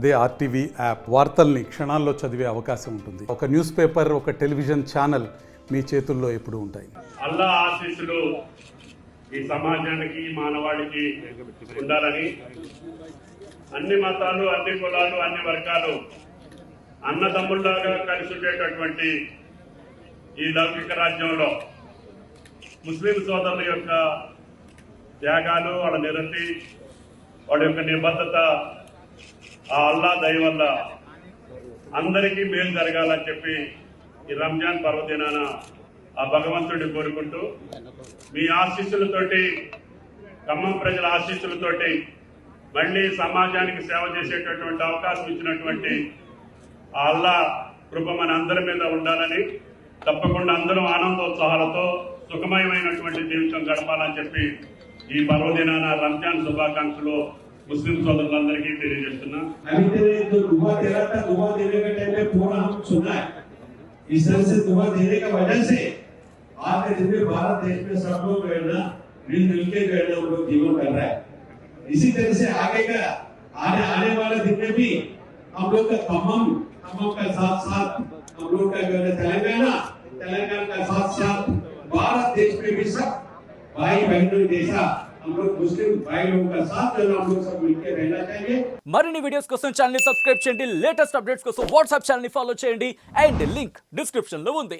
అదే RTV app వార్తల్ని క్షణాల్లో చదివే అవకాశం ఉంటుంది. ఒక న్యూస్ పేపర్, ఒక టెలివిజన్ ఛానల్ మీ చేతుల్లో ఎప్పుడూ ఉంటాయి. అల్లా ఆశీస్సులు ఈ సమాజానికి, మానవాళికి ఉండాలని అన్ని మతాలు, అన్ని కులాలు, అన్ని వర్గాలు అన్నదమ్ముల్లాగా కలిసి ఉండేటటువంటి ఈ లౌకిక రాజ్యంలో ముస్లిం సోదరుల యొక్క త్యాగాలు, వాళ్ళ నిరతి, వాళ్ళ యొక్క నిబద్ధత ఆ అల్లా దయ వల్ల అందరికీ మేలు జరగాలని చెప్పి ఈ రంజాన్ పర్వదినాన ఆ భగవంతుడిని కోరుకుంటూ మీ ఆశీస్సులతోటి, ఖమ్మం ప్రజల ఆశీస్సులతోటి మళ్లీ సమాజానికి సేవ చేసేటటువంటి అవకాశం ఇచ్చినటువంటి ఆ అల్లా కృప మన అందరి మీద ఉండాలని, తప్పకుండా అందరూ ఆనందోత్సాహాలతో సుఖమయమైనటువంటి జీవితం గడపాలని చెప్పి ఈ పర్వదినాన రంజాన్ శుభాకాంక్షలు मुस्लिम सोदरुలందరికీ తెలియజేస్తున్నా। अभी तेरे जो दुआ दे रहा था, दुआ देने के टाइम में पूरा हम सुना है। इस तरह से दुआ देने की वजह से आज के दिन में भारत देश में सब लोग जो है ना मिल के जो है ना लोग जीवन कर रहा है। इसी तरह से आगे का आने वाले दिन में भी हम लोग का खम्मम का साथ साथ हम लोग का जो है तेलंगाना का साथ साथ भारत देश में भी सब भाई बहनों जैसा हम लोग मुस्लिम भाई लोगों का साथ जो हम लोग सब मिलकर रहना चाहिए। మరిన్ని వీడియోస్ కోసం ఛానల్ ని సబ్స్క్రైబ్ చేయండి, లేటెస్ట్ అప్డేట్స్ కోసం వాట్సాప్ ఛానల్ ని ఫాలో చేయండి అండ్ లింక్ డిస్క్రిప్షన్ లో ఉంది।